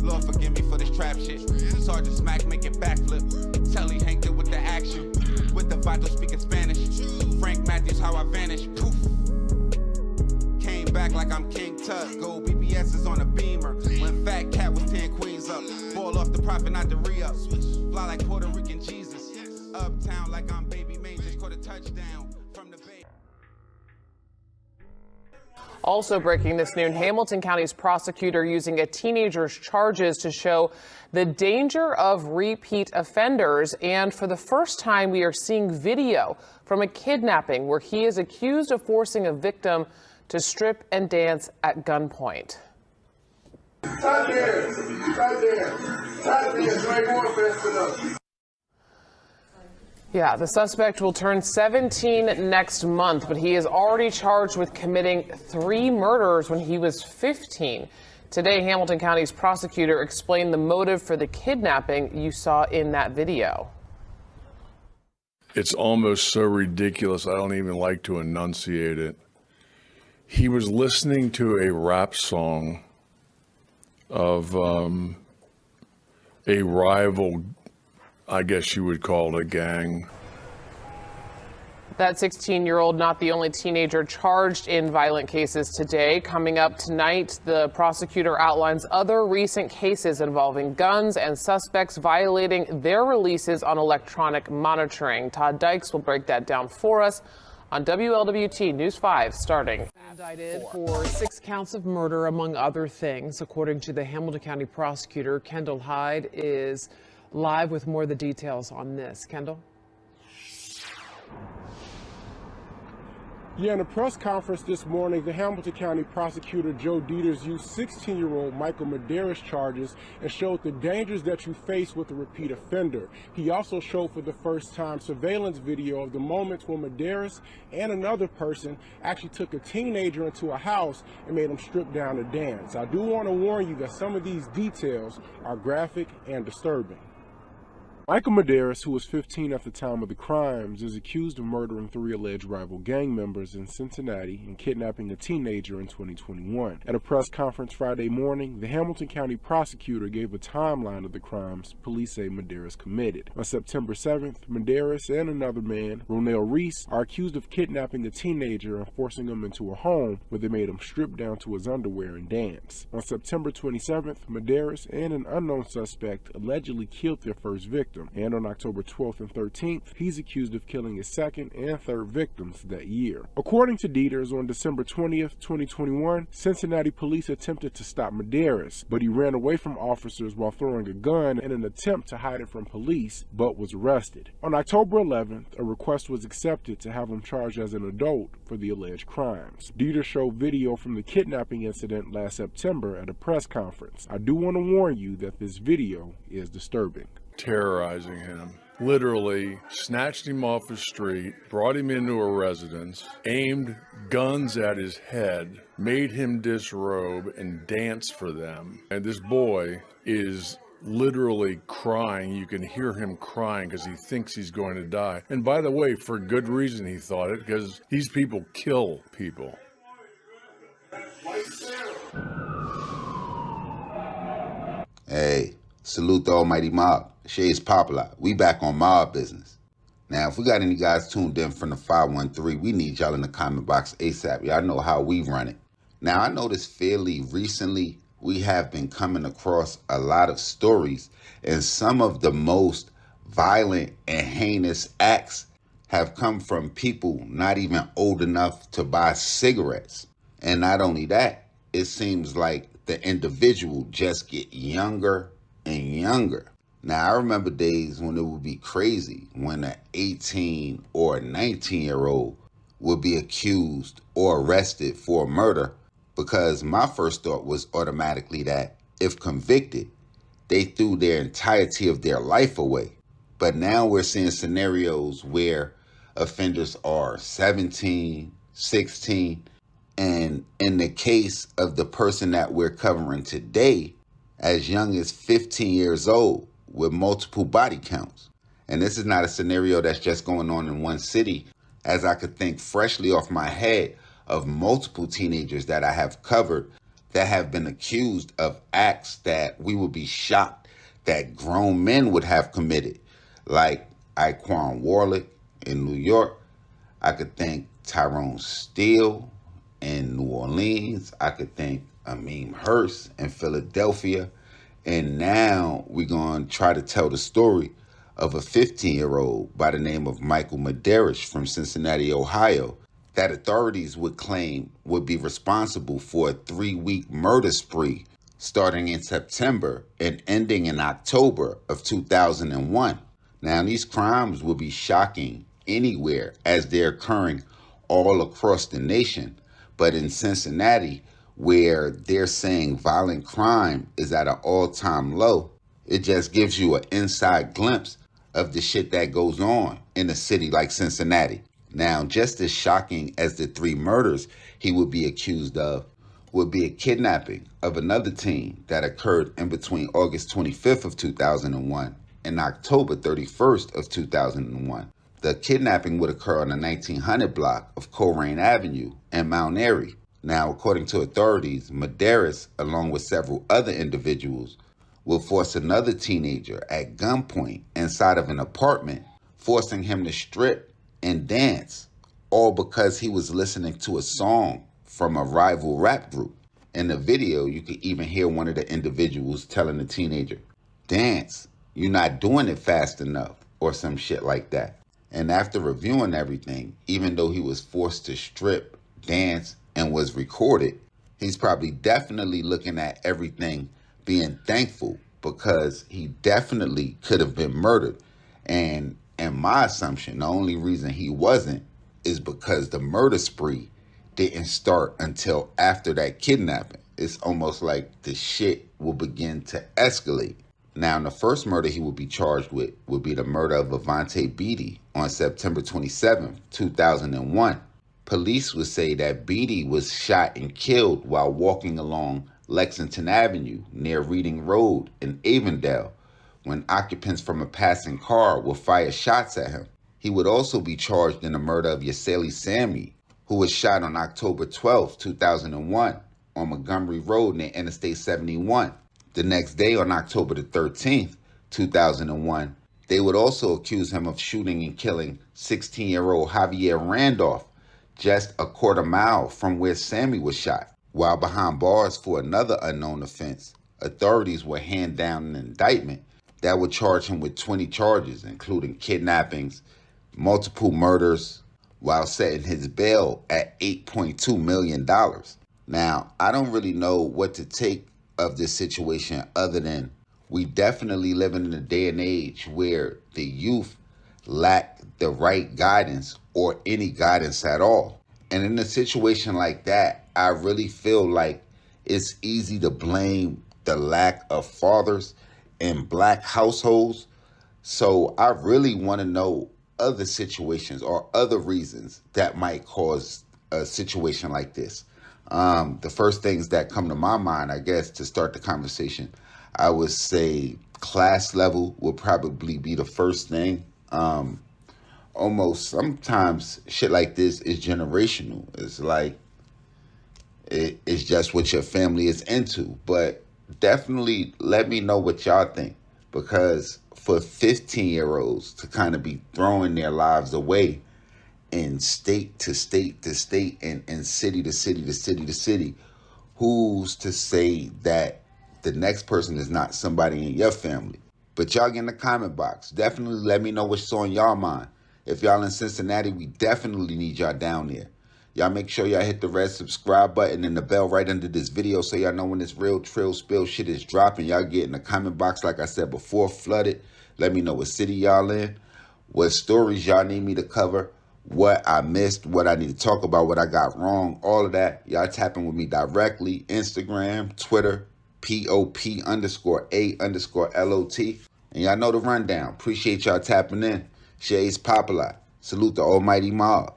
Lord forgive me for this trap shit. Sergeant Smack make it backflip. Telly Hank did with the action. With the Vato speaking Spanish. Frank Matthews how I vanish. Poof. Came back like I'm King Tut. Gold BBS is on a beamer. When Fat Cat was 10 queens up. Ball off the profit, not the re-up. Fly like Puerto Rican Jesus. Uptown like I'm Baby May. Just caught a touchdown from the bay. Also breaking this noon, Hamilton County's prosecutor using a teenager's charges to show the danger of repeat offenders. And for the first time, we are seeing video from a kidnapping where he is accused of forcing a victim to strip and dance at gunpoint. Tap dance, you ain't going fast enough. Yeah, the suspect will turn 17 next month, but he is already charged with committing 3 murders when he was 15. Today, Hamilton County's prosecutor explained the motive for the kidnapping you saw in that video. It's almost so ridiculous, I don't even like to enunciate it. He was listening to a rap song of a rival, I guess you would call it a gang. That 16-year-old, not the only teenager charged in violent cases today. Coming up tonight, the prosecutor outlines other recent cases involving guns and suspects violating their releases on electronic monitoring. Todd Dykes will break that down for us on WLWT News 5 starting. Indicted for 6 counts of murder, among other things. According to the Hamilton County prosecutor, Kendall Hyde is live with more of the details on this. Kendall? Yeah, in a press conference this morning, the Hamilton County prosecutor Joe Dieters used 16-year-old Michael Madaris charges and showed the dangers that you face with a repeat offender. He also showed for the first time surveillance video of the moments when Madaris and another person actually took a teenager into a house and made him strip down to dance. I do want to warn you that some of these details are graphic and disturbing. Michael Madaris, who was 15 at the time of the crimes, is accused of murdering 3 alleged rival gang members in Cincinnati and kidnapping a teenager in 2021. At a press conference Friday morning, the Hamilton County prosecutor gave a timeline of the crimes police say Madaris committed. On September 7th, Madaris and another man, Ronell Reese, are accused of kidnapping a teenager and forcing him into a home where they made him strip down to his underwear and dance. On September 27th, Madaris and an unknown suspect allegedly killed their first victim. And on October 12th and 13th, he's accused of killing his second and third victims that year. According to Dieters, on December 20th, 2021, Cincinnati police attempted to stop Madaris, but he ran away from officers while throwing a gun in an attempt to hide it from police, but was arrested. On October 11th, a request was accepted to have him charged as an adult for the alleged crimes. Dieters showed video from the kidnapping incident last September at a press conference. I do want to warn you that this video is disturbing. Terrorizing him, literally snatched him off the street, brought him into a residence, aimed guns at his head, made him disrobe and dance for them. And this boy is literally crying. You can hear him crying because he thinks he's going to die. And by the way, for good reason he thought it, because these people kill people. Hey, salute the almighty mob. Shay's Popalot. We back on mob business. Now, if we got any guys tuned in from the 513, we need y'all in the comment box ASAP. Y'all know how we run it. Now, I noticed fairly recently we have been coming across a lot of stories, and some of the most violent and heinous acts have come from people not even old enough to buy cigarettes. And not only that, it seems like the individual just get younger and younger. Now, I remember days when it would be crazy when an 18 or a 19-year-old would be accused or arrested for a murder, because my first thought was automatically that if convicted, they threw their entirety of their life away. But now we're seeing scenarios where offenders are 17, 16, and in the case of the person that we're covering today, as young as 15 years old with multiple body counts. And this is not a scenario that's just going on in one city, as I could think freshly off my head of multiple teenagers that I have covered that have been accused of acts that we would be shocked that grown men would have committed, like Iquan Warlick in New York. I could think Tyrone Steele in New Orleans. I could think Ameem Hurst in Philadelphia. And now we're going to try to tell the story of a 15-year-old by the name of Michael Madaris from Cincinnati, Ohio, that authorities would claim would be responsible for a 3-week murder spree starting in September and ending in October of 2001. Now, these crimes will be shocking anywhere as they're occurring all across the nation. But in Cincinnati, where they're saying violent crime is at an all-time low, it just gives you an inside glimpse of the shit that goes on in a city like Cincinnati. Now, just as shocking as the 3 murders he would be accused of would be a kidnapping of another teen that occurred in between August 25th of 2001 and October 31st of 2001. The kidnapping would occur on the 1900 block of Coleraine Avenue in Mount Airy. Now, according to authorities, Madaris, along with several other individuals, will force another teenager at gunpoint inside of an apartment, forcing him to strip and dance, all because he was listening to a song from a rival rap group. In the video, you could even hear one of the individuals telling the teenager, "Dance, you're not doing it fast enough," or some shit like that. And after reviewing everything, even though he was forced to strip, dance, and was recorded, he's probably definitely looking at everything being thankful, because he definitely could have been murdered. And in my assumption, the only reason he wasn't is because the murder spree didn't start until after that kidnapping. It's almost like the shit will begin to escalate. Now, the first murder he would be charged with would be the murder of Avante Beatty on September 27, 2001. Police would say that Beatty was shot and killed while walking along Lexington Avenue near Reading Road in Avondale when occupants from a passing car would fire shots at him. He would also be charged in the murder of Yaseli Sammy, who was shot on October 12, 2001 on Montgomery Road near Interstate 71. The next day, on October the 13th, 2001, they would also accuse him of shooting and killing 16-year-old Javier Randolph just a quarter mile from where Sammy was shot. While behind bars for another unknown offense, authorities would hand down an indictment that would charge him with 20 charges, including kidnappings, multiple murders, while setting his bail at $8.2 million. Now, I don't really know what to take of this situation other than we definitely live in a day and age where the youth lack the right guidance or any guidance at all. And in a situation like that, I really feel like it's easy to blame the lack of fathers in black households. So I really want to know other situations or other reasons that might cause a situation like this. The first things that come to my mind, I guess, to start the conversation, I would say class level would probably be the first thing. Almost sometimes shit like this is generational. It's like, it's just what your family is into. But definitely let me know what y'all think, because for 15-year-olds to kind of be throwing their lives away in state to state to state and city to city to city to city, who's to say that the next person is not somebody in your family? But y'all get in the comment box. Definitely let me know what's on y'all mind. If y'all in Cincinnati, we definitely need y'all down there. Y'all make sure y'all hit the red subscribe button and the bell right under this video so y'all know when this real Trill Spill shit is dropping. Y'all get in the comment box, like I said before, flooded. Let me know what city y'all in, what stories y'all need me to cover, what I missed, what I need to talk about, what I got wrong, all of that. Y'all tapping with me directly. Instagram, Twitter, POP_A_LOT. And y'all know the rundown. Appreciate y'all tapping in. Shay's Popalot. Salute the almighty mob.